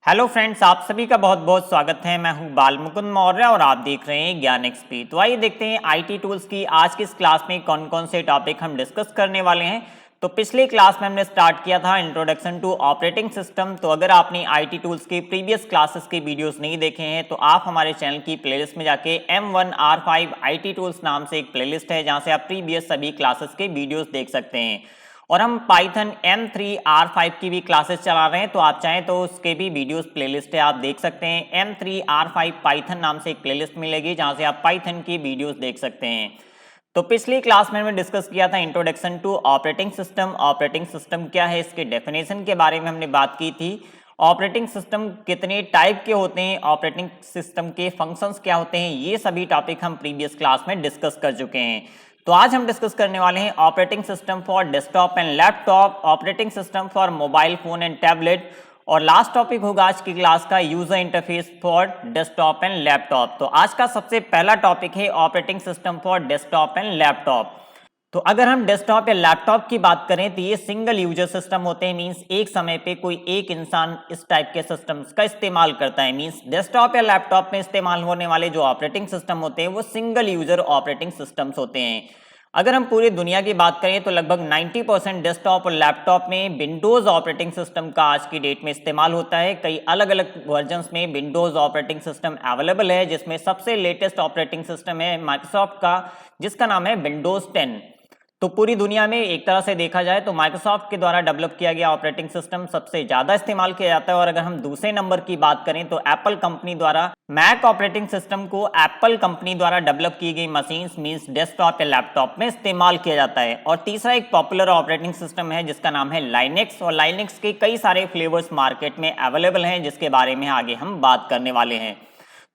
Hello friends, आप सभी का बहुत बहुत स्वागत है। मैं हूं बाल मुकुंद मौर्य और आप देख रहे हैं ज्ञान एक्सपी। तो आइए देखते हैं आईटी टूल्स की आज की इस क्लास में कौन कौन से टॉपिक हम डिस्कस करने वाले हैं। तो पिछले क्लास में हमने स्टार्ट किया था इंट्रोडक्शन टू ऑपरेटिंग सिस्टम। तो अगर आपने आईटी टूल्स के प्रीवियस क्लासेस के वीडियोस नहीं देखे हैं तो आप हमारे चैनल की प्लेलिस्ट में जाके M1R5 आईटी टूल्स नाम से एक प्लेलिस्ट है जहां से आप प्रीवियस सभी क्लासेस के वीडियोस देख सकते हैं। और हम पाइथन M3R5 की भी क्लासेस चला रहे हैं, तो आप चाहें तो उसके भी वीडियोस प्लेलिस्ट है, आप देख सकते हैं। M3R5 पाइथन नाम से एक प्लेलिस्ट मिलेगी जहां से आप पाइथन की वीडियोस देख सकते हैं। तो पिछली क्लास में हमने डिस्कस किया था introduction to operating system. Operating system क्या है, इसके डेफिनेशन के बारे में हमने बात की थी। ऑपरेटिंग सिस्टम कितने टाइप के होते हैं, ऑपरेटिंग सिस्टम के फंक्शंस क्या होते हैं, ये सभी टॉपिक हम प्रीवियस क्लास में डिस्कस कर चुके हैं। तो आज हम डिस्कस करने वाले हैं operating system for desktop and laptop, operating system for mobile phone and tablet, और लास्ट टॉपिक होगा आज की क्लास का user interface for desktop and laptop. तो आज का सबसे पहला टॉपिक है operating system for desktop and laptop. तो अगर हम डेस्कटॉप या लैपटॉप की बात करें तो ये सिंगल यूजर सिस्टम होते हैं। मींस एक समय पे कोई एक इंसान इस टाइप के सिस्टम्स का इस्तेमाल करता है। मींस डेस्कटॉप या लैपटॉप में इस्तेमाल होने वाले जो ऑपरेटिंग सिस्टम होते हैं वो सिंगल यूजर ऑपरेटिंग सिस्टम्स होते हैं। अगर हम पूरी दुनिया की बात करें तो लगभग 90% डेस्कटॉप और लैपटॉप में विंडोज ऑपरेटिंग सिस्टम का आज की डेट में इस्तेमाल होता है। कई अलग अलग वर्जन्स में विंडोज ऑपरेटिंग सिस्टम अवेलेबल है, जिसमें सबसे लेटेस्ट ऑपरेटिंग सिस्टम है माइक्रोसॉफ्ट का, जिसका नाम है विंडोज 10। तो पूरी दुनिया में एक तरह से देखा जाए तो माइक्रोसॉफ्ट के द्वारा डेवलप किया गया ऑपरेटिंग सिस्टम सबसे ज्यादा इस्तेमाल किया जाता है। और अगर हम दूसरे नंबर की बात करें तो एप्पल कंपनी द्वारा मैक ऑपरेटिंग सिस्टम को एप्पल कंपनी द्वारा डेवलप की गई मशीन्स मींस डेस्कटॉप या लैपटॉप में इस्तेमाल किया जाता है। और तीसरा एक पॉपुलर ऑपरेटिंग सिस्टम है जिसका नाम है लाइनेक्स, और लाइनेक्स के कई सारे फ्लेवर्स मार्केट में अवेलेबल हैं जिसके बारे में आगे हम बात करने वाले हैं।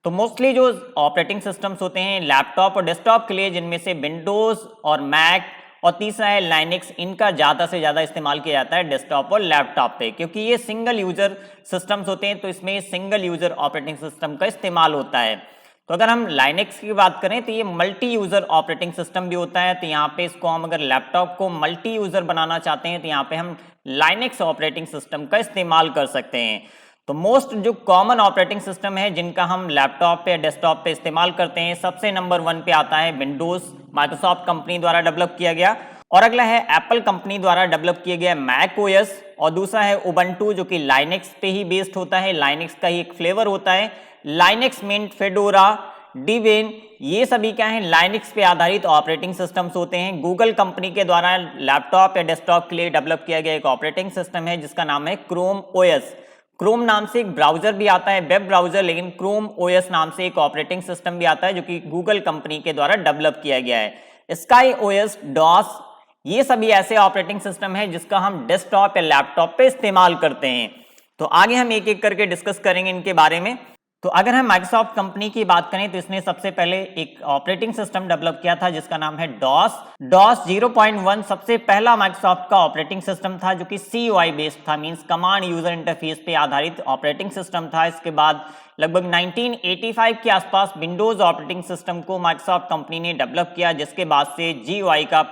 तो मोस्टली जो ऑपरेटिंग सिस्टम्स होते हैं लैपटॉप और डेस्कटॉप के लिए, जिनमें से विंडोज और मैक और तीसरा है लाइनेक्स, इनका ज़्यादा से ज़्यादा इस्तेमाल किया जाता है डेस्कटॉप और लैपटॉप पे, क्योंकि ये सिंगल यूजर सिस्टम्स होते हैं। तो इसमें सिंगल यूजर ऑपरेटिंग सिस्टम का इस्तेमाल होता है। तो अगर हम लाइनेक्स की बात करें तो ये मल्टी यूजर ऑपरेटिंग सिस्टम भी होता है। तो यहाँ पे इसको हम अगर लैपटॉप को मल्टी यूजर बनाना चाहते हैं तो यहाँ पे हम लाइनेक्स ऑपरेटिंग सिस्टम का इस्तेमाल कर सकते हैं। तो मोस्ट जो कॉमन ऑपरेटिंग सिस्टम है जिनका हम लैपटॉप पे डेस्कटॉप पे इस्तेमाल करते हैं, सबसे नंबर 1 पे आता है विंडोज, माइक्रोसॉफ्ट कंपनी द्वारा डेवलप किया गया। और अगला है एप्पल कंपनी द्वारा डेवलप किया गया मैक ओएस, और दूसरा है उबंटू जो कि लाइनेक्स पे ही बेस्ड होता है, लाइनेक्स का ही एक फ्लेवर होता है। लाइनेक्स मिंट, फेडोरा, डिवेन, ये सभी क्या है, लाइनेक्स पे आधारित ऑपरेटिंग सिस्टम्स होते हैं। गूगल कंपनी के द्वारा लैपटॉप या डेस्कटॉप के लिए डेवलप किया गया एक ऑपरेटिंग सिस्टम है जिसका नाम है क्रोम ओएस। क्रोम नाम से एक ब्राउजर भी आता है, वेब ब्राउजर, लेकिन क्रोम ओएस नाम से एक ऑपरेटिंग सिस्टम भी आता है जो कि गूगल कंपनी के द्वारा डेवलप किया गया है। स्काई ओएस, डॉस, ये सभी ऐसे ऑपरेटिंग सिस्टम है जिसका हम डेस्कटॉप या लैपटॉप पे इस्तेमाल करते हैं। तो आगे हम एक एक करके डिस्कस करेंगे इनके बारे में। तो अगर हम माइक्रोसॉफ्ट कंपनी की बात करें तो इसने सबसे पहले एक ऑपरेटिंग सिस्टम डेवलप किया था जिसका नाम है डॉस। डॉस 0.1 सबसे पहला माइक्रोसॉफ्ट का ऑपरेटिंग सिस्टम था जो कि CUI बेस्ड था, मींस कमांड यूजर इंटरफेस पे आधारित ऑपरेटिंग सिस्टम था। इसके बाद लगभग 1985 के आसपास विंडोज ऑपरेटिंग सिस्टम को माइक्रोसॉफ्ट कंपनी ने डेवलप किया, जिसके बाद से GUI का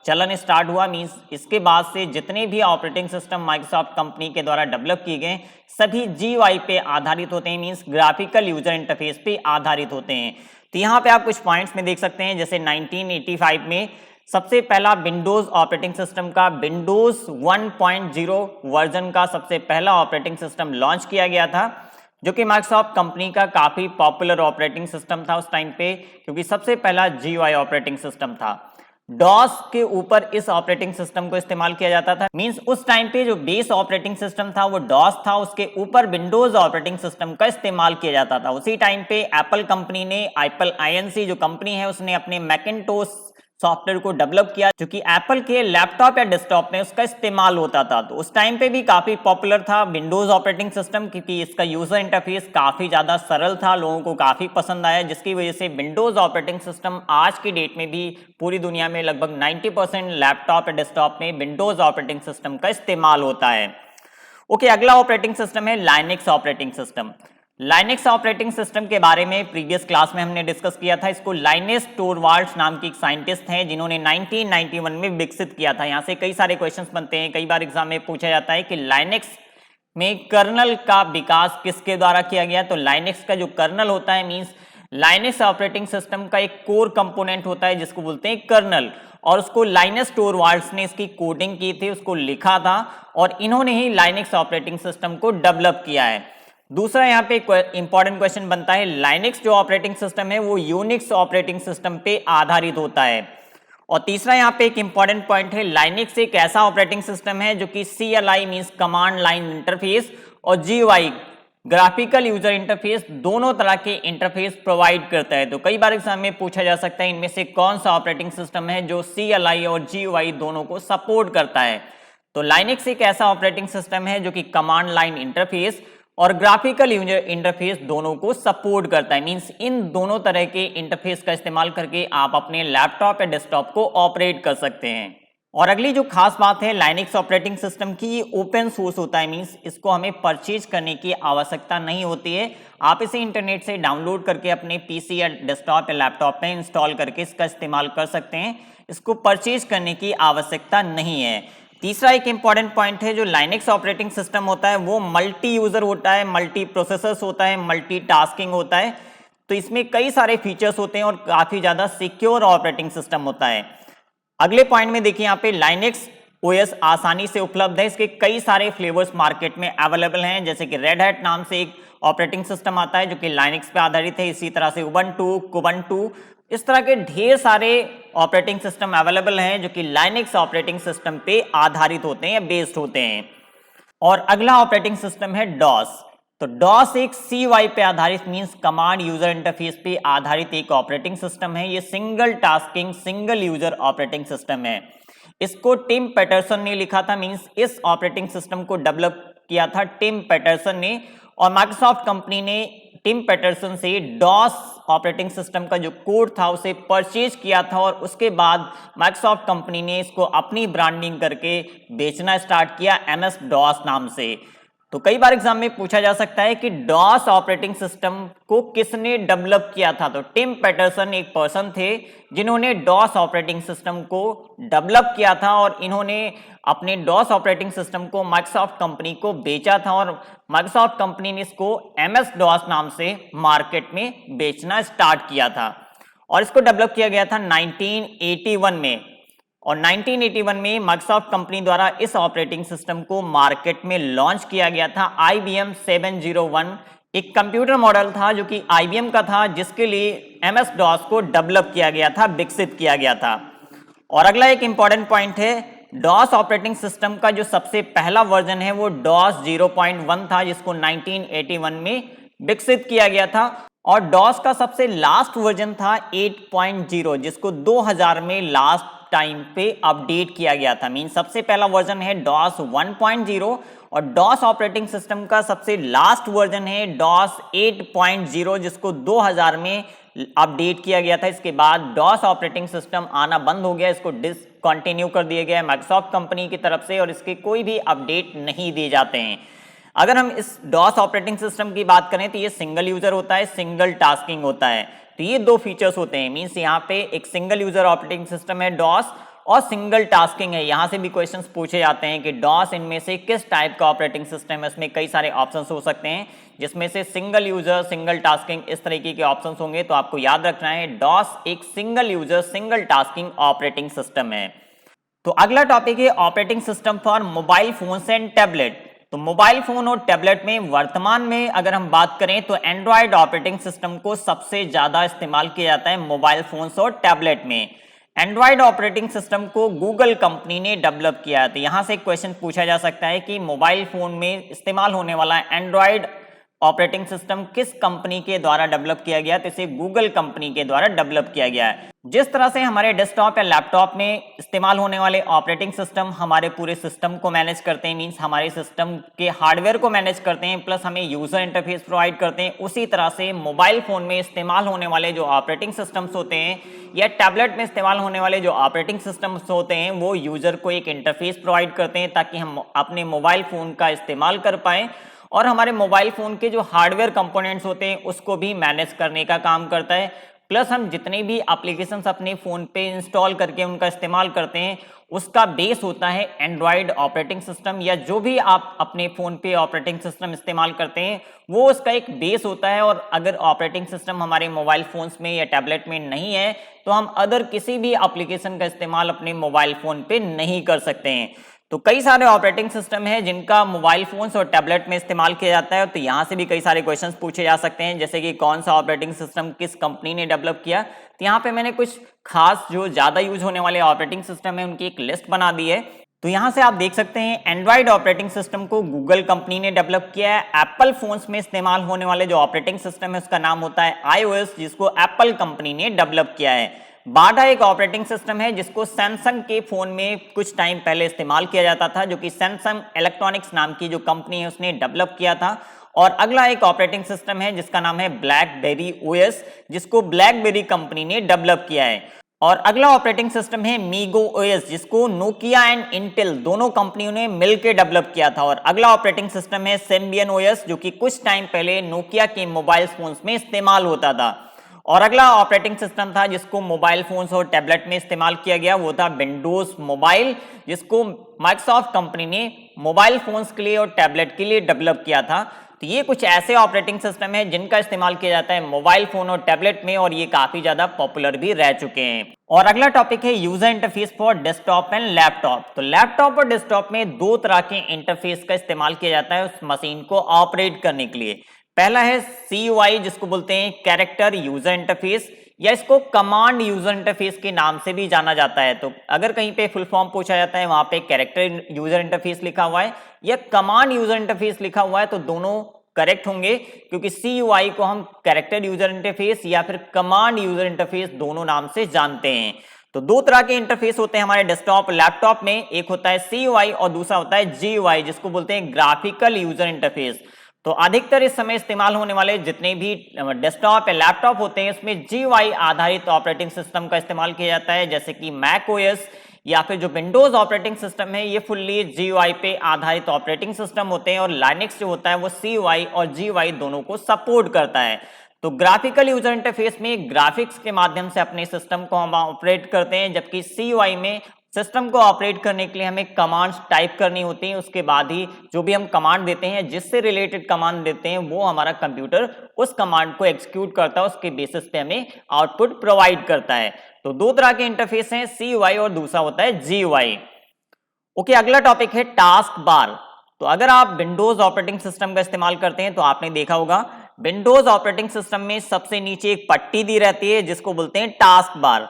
चलन स्टार्ट हुआ। मींस इसके बाद से जितने भी ऑपरेटिंग सिस्टम माइक्रोसॉफ्ट कंपनी के द्वारा डेवलप किए गए सभी GUI पे आधारित होते हैं, मींस ग्राफिकल यूजर इंटरफेस पे आधारित होते हैं। तो यहाँ पे आप कुछ पॉइंट्स में देख सकते हैं, जैसे 1985 में सबसे पहला विंडोज ऑपरेटिंग सिस्टम का विंडोज 1.0 वर्जन का सबसे पहला ऑपरेटिंग सिस्टम लॉन्च किया गया था, जो कि माइक्रोसॉफ्ट कंपनी का काफी पॉपुलर ऑपरेटिंग सिस्टम था उस टाइम पे, क्योंकि सबसे पहला GUI ऑपरेटिंग सिस्टम था। डॉस के ऊपर इस ऑपरेटिंग सिस्टम को इस्तेमाल किया जाता था। मींस उस टाइम पे जो बेस ऑपरेटिंग सिस्टम था वो डॉस था, उसके ऊपर विंडोज ऑपरेटिंग सिस्टम का इस्तेमाल किया जाता था। उसी टाइम पे एप्पल कंपनी ने, एप्पल INC जो कंपनी है, उसने अपने मैकिन्टोश सॉफ्टवेयर को डेवलप किया जो कि एप्पल के लैपटॉप या डेस्कटॉप में उसका इस्तेमाल होता था। तो उस टाइम पे भी काफी पॉपुलर था विंडोज ऑपरेटिंग सिस्टम, क्योंकि इसका यूजर इंटरफेस काफी ज्यादा सरल था, लोगों को काफी पसंद आया, जिसकी वजह से विंडोज ऑपरेटिंग सिस्टम आज की डेट में भी पूरी दुनिया में लगभग 90% लैपटॉप या डेस्कटॉप में विंडोज ऑपरेटिंग सिस्टम का इस्तेमाल होता है। ओके, अगला ऑपरेटिंग सिस्टम है Linux operating system. Linux operating system के बारे में प्रीवियस क्लास में हमने डिस्कस किया था। इसको लाइनेस टोरवाल्ड्स नाम की एक साइंटिस्ट हैं जिन्होंने 1991 में विकसित किया था। यहाँ से कई सारे क्वेश्चंस बनते हैं, कई बार एग्जाम में पूछा जाता है कि लाइनेक्स में कर्नल का विकास किसके द्वारा किया गया? तो लाइनेक्स का जो कर्नल होता है मींस लाइनेक्स ऑपरेटिंग सिस्टम का एक कोर कंपोनेंट होता है जिसको बोलते हैं कर्नल, और उसको लाइनस टोरवाल्ड्स ने इसकी कोडिंग की थी, उसको लिखा था और इन्होंने ही लाइनेक्स ऑपरेटिंग सिस्टम को डेवलप किया है। दूसरा यहाँ पे इंपॉर्टेंट क्वेश्चन बनता है, लाइनेक्स जो ऑपरेटिंग सिस्टम है वो यूनिक्स ऑपरेटिंग सिस्टम पे आधारित होता है। और तीसरा यहाँ पे एक इंपॉर्टेंट पॉइंट है, लाइनेक्स एक ऐसा ऑपरेटिंग सिस्टम है जो कि CLI means command line interface और GUI ग्राफिकल यूजर इंटरफेस दोनों तरह के इंटरफेस प्रोवाइड करता है। तो कई बार एग्जाम में पूछा जा सकता है इनमें से कौन सा ऑपरेटिंग सिस्टम है जो CLI और GUI दोनों को सपोर्ट करता है। तो लाइनेक्स एक ऐसा ऑपरेटिंग सिस्टम है जो कि कमांड लाइन इंटरफेस और ग्राफिकल यूजर इंटरफेस दोनों को सपोर्ट करता है। मींस इन दोनों तरह के इंटरफेस का इस्तेमाल करके आप अपने लैपटॉप या डेस्कटॉप को ऑपरेट कर सकते हैं। और अगली जो खास बात है लाइनेक्स ऑपरेटिंग सिस्टम की, ये ओपन सोर्स होता है। मींस इसको हमें परचेज करने की आवश्यकता नहीं होती है, आप इसे इंटरनेट से डाउनलोड करके अपने PC या डेस्कटॉप या लैपटॉप में इंस्टॉल करके इसका इस्तेमाल कर सकते हैं। इसको परचेज करने की आवश्यकता नहीं है। तीसरा एक इंपॉर्टेंट पॉइंट है, जो लाइनेक्स ऑपरेटिंग सिस्टम होता है वो मल्टी यूजर होता है, मल्टी प्रोसेसर्स होता है, मल्टी टास्किंग होता है। तो इसमें कई सारे फीचर्स होते हैं और काफी ज्यादा सिक्योर ऑपरेटिंग सिस्टम होता है। अगले पॉइंट में देखिए यहाँ पे लाइनेक्स OS आसानी से उपलब्ध है, इसके कई सारे फ्लेवर्स मार्केट में अवेलेबल हैं, जैसे कि रेड हैट नाम से एक ऑपरेटिंग सिस्टम आता है जो कि लाइनेक्स पे आधारित है। इसी तरह से उबंटू, कुबंटू, इस तरह के ढेर सारे ऑपरेटिंग सिस्टम अवेलेबल हैं जो कि लाइनेक्स ऑपरेटिंग सिस्टम पे आधारित होते हैं या बेस्ड होते हैं। और अगला ऑपरेटिंग सिस्टम है डॉस। तो डॉस एक CY पे आधारित मींस कमांड यूजर इंटरफेस पे आधारित एक ऑपरेटिंग सिस्टम है। ये single tasking single user operating system है। इसको टिम पैटरसन ने लिखा था, मींस इस ऑपरेटिंग सिस्टम को डेवलप किया था टिम पैटरसन ने, और माइक्रोसॉफ्ट कंपनी ने टिम पैटरसन से डॉस ऑपरेटिंग सिस्टम का जो कोड था उसे परचेज किया था, और उसके बाद माइक्रोसॉफ्ट कंपनी ने इसको अपनी ब्रांडिंग करके बेचना स्टार्ट किया MS DOS नाम से। तो कई बार एग्जाम में पूछा जा सकता है कि डॉस ऑपरेटिंग सिस्टम को किसने डेवलप किया था? तो टिम पैटरसन एक पर्सन थे जिन्होंने डॉस ऑपरेटिंग सिस्टम को डेवलप किया था, और इन्होंने अपने डॉस ऑपरेटिंग सिस्टम को माइक्रोसॉफ्ट कंपनी को बेचा था, और माइक्रोसॉफ्ट कंपनी ने इसको MS DOS नाम से मार्केट में बेचना स्टार्ट किया था। और इसको डेवलप किया गया था 1981 में, और 1981 में माइक्रोसॉफ्ट कंपनी द्वारा इस ऑपरेटिंग सिस्टम को मार्केट में लॉन्च किया गया था। IBM 701 एक कंप्यूटर मॉडल था जो कि IBM का था, जिसके लिए MS DOS को डेवलप किया गया था, विकसित किया गया था। और अगला एक इंपॉर्टेंट पॉइंट है, DOS ऑपरेटिंग सिस्टम का जो सबसे पहला वर्जन है वो DOS 0.1 था, जिसको 1981 में विकसित किया गया था। और DOS का सबसे लास्ट वर्जन था 8.0, जिसको 2000 में लास्ट टाइम पे अपडेट किया गया था। मीन सबसे पहला वर्जन है DOS 1.0, और DOS ऑपरेटिंग सिस्टम का सबसे लास्ट वर्जन है DOS 8.0, जिसको 2000 में अपडेट किया गया था। इसके बाद DOS ऑपरेटिंग सिस्टम आना बंद हो गया, इसको डिसकंटिन्यू कर दिया गया है माइक्रोसॉफ्ट कंपनी की तरफ से, और इसके कोई भी अपडेट नहीं दिए जाते हैं। अगर हम इस DOS ऑपरेटिंग सिस्टम की बात करें तो ये सिंगल यूजर होता है, सिंगल टास्किंग होता है। तो ये दो फीचर्स होते हैं, मींस यहाँ पे एक सिंगल यूजर ऑपरेटिंग सिस्टम है DOS, और सिंगल टास्किंग है। यहाँ से भी क्वेश्चंस पूछे जाते हैं कि DOS इनमें से किस टाइप का ऑपरेटिंग सिस्टम है। इसमें कई सारे ऑप्शंस हो सकते हैं, जिसमें से सिंगल यूजर, सिंगल टास्किंग, इस तरीके के ऑप्शंस होंगे। तो आपको याद रखना है DOS एक single user single tasking operating system है। तो अगला टॉपिक है operating system for mobile phones and tablet. तो मोबाइल फोन और टैबलेट में वर्तमान में अगर हम बात करें तो एंड्रॉयड ऑपरेटिंग सिस्टम को सबसे ज्यादा इस्तेमाल किया जाता है मोबाइल फोन्स और टैबलेट में। एंड्रॉयड ऑपरेटिंग सिस्टम को गूगल कंपनी ने डेवलप किया है। तो यहां से क्वेश्चन पूछा जा सकता है कि मोबाइल फोन में इस्तेमाल होने वाला एंड्रॉयड ऑपरेटिंग सिस्टम किस कंपनी के द्वारा डेवलप किया गया? तो इसे गूगल कंपनी के द्वारा डेवलप किया गया है। जिस तरह से हमारे डेस्कटॉप या लैपटॉप में इस्तेमाल होने वाले ऑपरेटिंग सिस्टम हमारे पूरे सिस्टम को मैनेज करते हैं, मींस हमारे सिस्टम के हार्डवेयर को मैनेज करते हैं, प्लस हमें यूजर इंटरफेस प्रोवाइड करते हैं, उसी तरह से मोबाइल फोन में इस्तेमाल होने वाले जो ऑपरेटिंग सिस्टम्स होते हैं या टैबलेट में इस्तेमाल होने वाले जो ऑपरेटिंग सिस्टम्स होते हैं वो यूजर को एक इंटरफेस प्रोवाइड करते हैं ताकि हम अपने मोबाइल फोन का इस्तेमाल कर पाएं, और हमारे मोबाइल फोन के जो हार्डवेयर कंपोनेंट्स होते हैं उसको भी मैनेज करने का काम करता है। प्लस हम जितने भी एप्लीकेशंस अपने फ़ोन पे इंस्टॉल करके उनका इस्तेमाल करते हैं उसका बेस होता है एंड्रॉयड ऑपरेटिंग सिस्टम, या जो भी आप अपने फ़ोन पे ऑपरेटिंग सिस्टम इस्तेमाल करते हैं वो उसका एक बेस होता है। और अगर ऑपरेटिंग सिस्टम हमारे मोबाइल फ़ोन्स में या टैबलेट में नहीं है तो हम अदर किसी भी एप्लीकेशन का इस्तेमाल अपने मोबाइल फ़ोन पे नहीं कर सकते हैं। तो कई सारे ऑपरेटिंग सिस्टम हैं जिनका मोबाइल फोन्स और टैबलेट में इस्तेमाल किया जाता है। तो यहाँ से भी कई सारे क्वेश्चंस पूछे जा सकते हैं, जैसे कि कौन सा ऑपरेटिंग सिस्टम किस कंपनी ने डेवलप किया। तो यहाँ पे मैंने कुछ खास जो ज़्यादा यूज होने वाले ऑपरेटिंग सिस्टम है उनकी एक लिस्ट बना दी है। तो यहाँ से आप देख सकते हैं एंड्रॉयड ऑपरेटिंग सिस्टम को गूगल कंपनी ने डेवलप किया है। एप्पल फोन्स में इस्तेमाल होने वाले जो ऑपरेटिंग सिस्टम है उसका नाम होता है iOS, जिसको एप्पल कंपनी ने डेवलप किया है। बाटा एक ऑपरेटिंग सिस्टम है जिसको सैमसंग के फोन में कुछ टाइम पहले इस्तेमाल किया जाता था, जो कि सैमसंग इलेक्ट्रॉनिक्स नाम की जो कंपनी है उसने डेवलप किया था। और अगला एक ऑपरेटिंग सिस्टम है जिसका नाम है ब्लैकबेरी ओएस, जिसको ब्लैकबेरी कंपनी ने डेवलप किया है। और अगला ऑपरेटिंग सिस्टम है मीगो ओएस, जिसको नोकिया एंड इंटेल दोनों कंपनियों ने मिलकर डेवलप किया था। और अगला ऑपरेटिंग सिस्टम है सिम्बियन ओएस, जो कि कुछ टाइम पहले नोकिया के मोबाइल फोन्स में इस्तेमाल होता था। और अगला ऑपरेटिंग सिस्टम था जिसको मोबाइल फोन्स और टैबलेट में इस्तेमाल किया गया, वो था विंडोज मोबाइल, जिसको माइक्रोसॉफ्ट कंपनी ने मोबाइल फोन्स के लिए और टैबलेट के लिए डेवलप किया था। तो ये कुछ ऐसे ऑपरेटिंग सिस्टम है जिनका इस्तेमाल किया जाता है मोबाइल फोन और टैबलेट में, और ये काफी ज्यादा पॉपुलर भी रह चुके हैं। और अगला टॉपिक है user interface for desktop and laptop. तो लैपटॉप और डेस्कटॉप में दो तरह के इंटरफेस का इस्तेमाल किया जाता है उस मशीन को ऑपरेट करने के लिए। पहला है CUI, जिसको बोलते हैं कैरेक्टर यूजर इंटरफेस, या इसको कमांड यूजर इंटरफेस के नाम से भी जाना जाता है। तो अगर कहीं पे फुल फॉर्म पूछा जाता है वहां पे कैरेक्टर यूजर इंटरफेस लिखा हुआ है या कमांड यूजर इंटरफेस लिखा हुआ है, तो दोनों करेक्ट होंगे, क्योंकि CUI को हम कैरेक्टर यूजर इंटरफेस या फिर कमांड यूजर इंटरफेस दोनों नाम से जानते हैं। तो दो तरह के इंटरफेस होते हैं हमारे डेस्कटॉप लैपटॉप में, एक होता है CUI और दूसरा होता है GUI, जिसको बोलते हैं ग्राफिकल यूजर इंटरफेस। तो अधिकतर इस समय इस्तेमाल होने वाले जितने भी डेस्कटॉप या लैपटॉप होते हैं उसमें GUI आधारित ऑपरेटिंग सिस्टम का इस्तेमाल किया जाता है, जैसे कि मैक ओएस या फिर जो विंडोज ऑपरेटिंग सिस्टम है ये फुल्ली GUI पे आधारित ऑपरेटिंग सिस्टम होते हैं, और लाइनक्स जो होता है वो CUI और GUI दोनों को सपोर्ट करता है। तो ग्राफिकल यूजर इंटरफेस में ग्राफिक्स के माध्यम से अपने सिस्टम को हम ऑपरेट करते हैं, जबकि CUI में सिस्टम को ऑपरेट करने के लिए हमें कमांड्स टाइप करनी होती हैं, उसके बाद ही जो भी हम कमांड देते हैं, जिससे रिलेटेड कमांड देते हैं, वो हमारा कंप्यूटर उस कमांड को एग्जीक्यूट करता है, उसके बेसिस पे हमें आउटपुट प्रोवाइड करता है। तो दो तरह के इंटरफेस हैं, CUI और दूसरा होता है GUI। ओके, अगला टॉपिक है टास्क बार। तो अगर आप विंडोज ऑपरेटिंग सिस्टम का इस्तेमाल करते हैं तो आपने देखा होगा विंडोज ऑपरेटिंग सिस्टम में सबसे नीचे एक पट्टी दी रहती है जिसको बोलते हैं टास्क बार।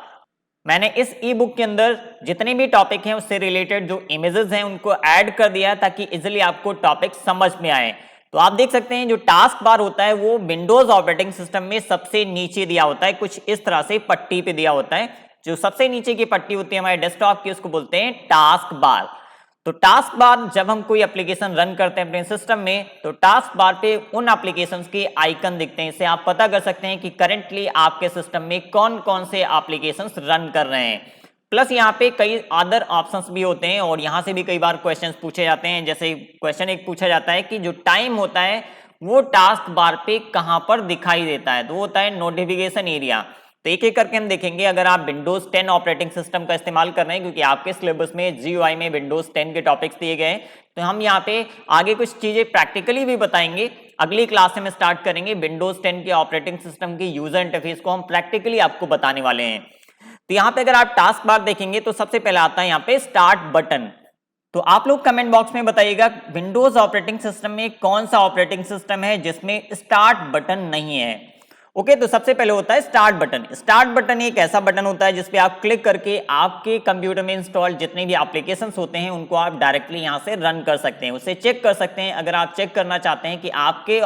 मैंने इस ई बुक के अंदर जितने भी टॉपिक हैं उससे रिलेटेड जो इमेजेस हैं उनको ऐड कर दिया है ताकि इजीली आपको टॉपिक समझ में आए। तो आप देख सकते हैं जो टास्क बार होता है वो विंडोज ऑपरेटिंग सिस्टम में सबसे नीचे दिया होता है, कुछ इस तरह से पट्टी पे दिया होता है। जो सबसे नीचे की पट्टी होती है हमारे डेस्कटॉप की उसको बोलते हैं टास्क बार। तो टास्क बार जब हम कोई एप्लीकेशन रन करते हैं अपने सिस्टम में तो टास्क बार पे उन एप्लीकेशंस के आइकन दिखते हैं, इससे आप पता कर सकते हैं कि करंटली आपके सिस्टम में कौन कौन से एप्लीकेशंस रन कर रहे हैं। प्लस यहाँ पे कई अदर ऑप्शंस भी होते हैं और यहाँ से भी कई बार क्वेश्चंस पूछे जाते हैं। जैसे क्वेश्चन एक पूछा जाता है कि जो टाइम होता है वो टास्क बार पे कहाँ पर दिखाई देता है, तो वो होता है नोटिफिकेशन एरिया। तो एक एक करके हम देखेंगे। अगर आप विंडोज 10 ऑपरेटिंग सिस्टम का इस्तेमाल कर रहे हैं, क्योंकि आपके सिलेबस में GUI में विंडोज 10 के टॉपिक्स दिए गए हैं, तो हम यहाँ पे आगे कुछ चीजें प्रैक्टिकली भी बताएंगे। अगली क्लास में स्टार्ट करेंगे विंडोज 10 के ऑपरेटिंग सिस्टम की यूजर इंटरफेस को हम प्रैक्टिकली आपको बताने वाले हैं। तो यहाँ पे अगर आप टास्क बार देखेंगे तो सबसे पहले आता है यहाँ पे स्टार्ट बटन। तो आप लोग कमेंट बॉक्स में बताइएगा विंडोज ऑपरेटिंग सिस्टम में कौन सा ऑपरेटिंग सिस्टम है जिसमें स्टार्ट बटन नहीं है। ओके, तो सबसे पहले होता है स्टार्ट बटन। स्टार्ट बटन एक ऐसा बटन होता है जिसपे आप क्लिक करके आपके कंप्यूटर में इंस्टॉल जितने भी एप्लीकेशंस होते हैं उनको आप डायरेक्टली यहां से रन कर सकते हैं, उसे चेक कर सकते हैं। अगर आप चेक करना चाहते हैं कि आपके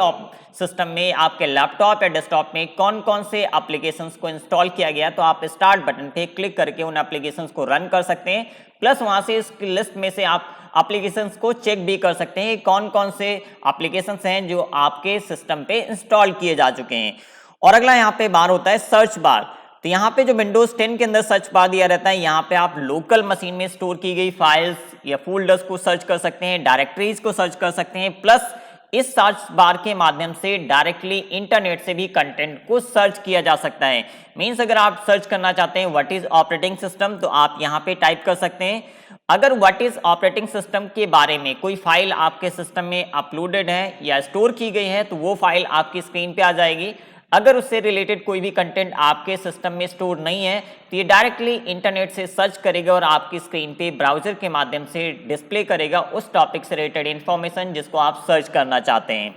सिस्टम में, आपके लैपटॉप या डेस्कटॉप में कौन कौन से एप्लीकेशंस को इंस्टॉल किया गया, तो आप स्टार्ट बटन पे क्लिक करके उन एप्लीकेशंस को रन कर सकते हैं। प्लस वहां से इस लिस्ट में से आप एप्लीकेशंस को चेक भी कर सकते हैं कौन कौन से एप्लीकेशंस हैं जो आपके सिस्टम पे इंस्टॉल किए जा चुके हैं। और अगला यहाँ पे बार होता है सर्च बार। तो यहाँ पे जो विंडोज 10 के अंदर सर्च बार दिया रहता है, यहाँ पे आप लोकल मशीन में स्टोर की गई फाइल्स या फोल्डर्स को सर्च कर सकते हैं, डायरेक्टरीज को सर्च कर सकते हैं। प्लस इस सर्च बार के माध्यम से डायरेक्टली इंटरनेट से भी कंटेंट को सर्च किया जा सकता है। मीन्स अगर आप सर्च करना चाहते हैं व्हाट इज ऑपरेटिंग सिस्टम, तो आप यहाँ पे टाइप कर सकते हैं। अगर व्हाट इज ऑपरेटिंग सिस्टम के बारे में कोई फाइल आपके सिस्टम में अपलोडेड है या स्टोर की गई है तो वो फाइल आपकी स्क्रीन पे आ जाएगी। अगर उससे रिलेटेड कोई भी कंटेंट आपके सिस्टम में स्टोर नहीं है तो ये डायरेक्टली इंटरनेट से सर्च करेगा और आपकी स्क्रीन पे ब्राउजर के माध्यम से डिस्प्ले करेगा उस टॉपिक से रिलेटेड इंफॉर्मेशन जिसको आप सर्च करना चाहते हैं।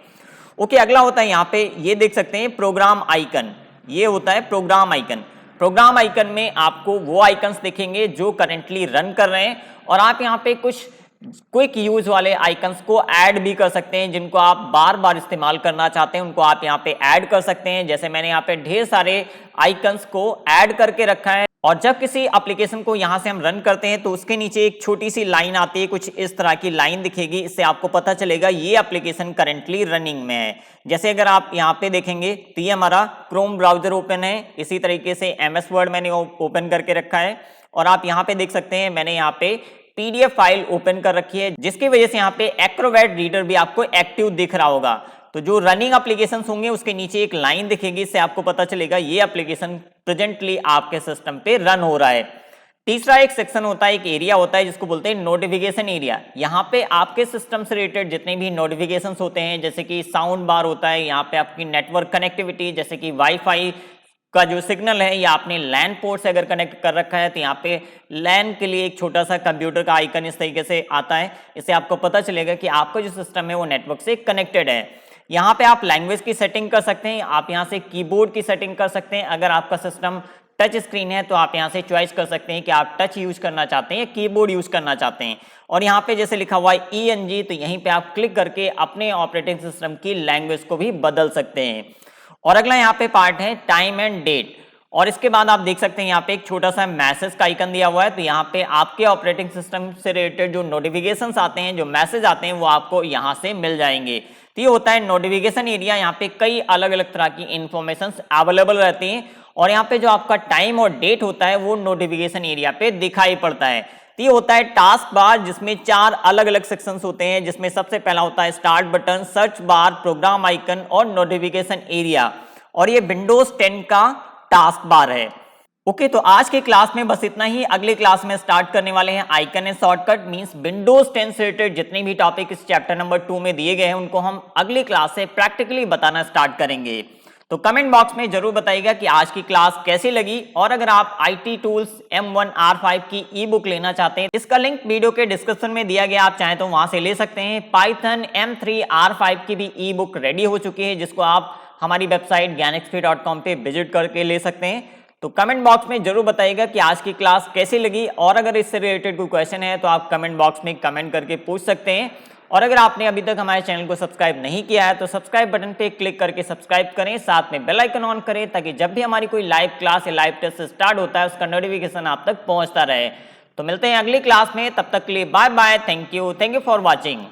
ओके, अगला होता है यहाँ पे ये देख सकते हैं प्रोग्राम आइकन। ये होता है प्रोग्राम आइकन। प्रोग्राम आइकन में आपको वो आइकन्स दिखेंगे जो करेंटली रन कर रहे हैं और आप यहाँ पे कुछ क्विक यूज वाले आइकन्स को ऐड भी कर सकते हैं। जिनको आप बार बार इस्तेमाल करना चाहते हैं उनको आप यहाँ पे ऐड कर सकते हैं। जैसे मैंने यहाँ पे ढेर सारे आइकन्स को ऐड करके रखा है और जब किसी एप्लीकेशन को यहाँ से हम रन करते हैं तो उसके नीचे एक छोटी सी लाइन आती है, कुछ इस तरह की लाइन दिखेगी। इससे आपको पता चलेगा ये एप्लीकेशन करेंटली रनिंग में है। जैसे अगर आप यहाँ पे देखेंगे तो ये हमारा क्रोम ब्राउजर ओपन है। इसी तरीके से MS वर्ड मैंने ओपन करके रखा है और आप यहाँ पे देख सकते हैं मैंने यहाँ पे PDF फाइल ओपन कर रखी है, जिसकी वजह से यहाँ पे एक्रोबैट रीडर भी आपको एक्टिव दिख रहा होगा। तो जो रनिंग एप्लीकेशंस होंगे उसके नीचे एक लाइन दिखेगी, इससे आपको पता चलेगा ये एप्लीकेशन प्रेजेंटली आपके सिस्टम पे रन हो रहा है। तीसरा एक सेक्शन होता है, एक एरिया होता है जिसको बोलते हैं नोटिफिकेशन एरिया। यहाँ पे आपके सिस्टम से रिलेटेड जितने भी नोटिफिकेशंस होते हैं, जैसे कि साउंड बार होता है, यहाँ पे आपकी नेटवर्क कनेक्टिविटी जैसे कि वाईफाई का जो सिग्नल है या आपने लैन पोर्ट से अगर कनेक्ट कर रखा है तो यहाँ पे लैन के लिए एक छोटा सा कंप्यूटर का आइकन इस तरीके से आता है। इससे आपको पता चलेगा कि आपका जो सिस्टम है वो नेटवर्क से कनेक्टेड है। यहाँ पे आप लैंग्वेज की सेटिंग कर सकते हैं, आप यहाँ से कीबोर्ड की सेटिंग कर सकते हैं। अगर आपका सिस्टम टच स्क्रीन है तो आप यहाँ से चॉइस कर सकते हैं कि आप टच यूज करना चाहते हैं या कीबोर्ड यूज करना चाहते हैं। और यहाँ पे जैसे लिखा हुआ है ENG, तो यहीं पे आप क्लिक करके अपने ऑपरेटिंग सिस्टम की लैंग्वेज को भी बदल सकते हैं। और अगला यहाँ पे पार्ट है टाइम एंड डेट। और इसके बाद आप देख सकते हैं यहाँ पे एक छोटा सा मैसेज का आइकन दिया हुआ है। तो यहाँ पे आपके ऑपरेटिंग सिस्टम से रिलेटेड जो नोटिफिकेशंस आते हैं, जो मैसेज आते हैं, वो आपको यहाँ से मिल जाएंगे। तो ये होता है नोटिफिकेशन एरिया। यहाँ पे कई अलग अलग तरह की इंफॉर्मेशन अवेलेबल रहती हैं और यहाँ पे जो आपका टाइम और डेट होता है वो नोटिफिकेशन एरिया पे दिखाई पड़ता है। तो ये होता है टास्क बार, जिसमें 4 अलग अलग सेक्शंस होते हैं, जिसमें सबसे पहला होता है start button, search bar, program icon और नोटिफिकेशन एरिया। और ये विंडोज 10 का टास्क बार है। ओके, तो आज के क्लास में बस इतना ही। अगले क्लास में स्टार्ट करने वाले हैं icon and shortcut. Means Windows 10 से रिलेटेड जितने भी टॉपिक इस चैप्टर नंबर 2 में दिए गए हैं उनको हम अगली क्लास से प्रैक्टिकली बताना स्टार्ट करेंगे। तो कमेंट बॉक्स में जरूर बताइएगा कि आज की क्लास कैसी लगी। और अगर आप IT टूल्स M1R5 की ई बुक लेना चाहते हैं, इसका लिंक वीडियो के डिस्क्रिप्शन में दिया गया, आप चाहें तो वहां से ले सकते हैं। पाइथन M3R5 की भी ई बुक रेडी हो चुकी है, जिसको आप हमारी वेबसाइट gyanxp.com पे विजिट करके ले सकते हैं। तो कमेंट बॉक्स में जरूर बताइएगा कि आज की क्लास कैसी लगी। और अगर इससे रिलेटेड कोई क्वेश्चन है तो आप कमेंट बॉक्स में कमेंट करके पूछ सकते हैं। और अगर आपने अभी तक हमारे चैनल को सब्सक्राइब नहीं किया है तो सब्सक्राइब बटन पे क्लिक करके सब्सक्राइब करें, साथ में बेल आइकन ऑन करें, ताकि जब भी हमारी कोई लाइव क्लास या लाइव टेस्ट स्टार्ट होता है उसका नोटिफिकेशन आप तक पहुंचता रहे। तो मिलते हैं अगली क्लास में, तब तक के लिए bye bye. Thank you for watching.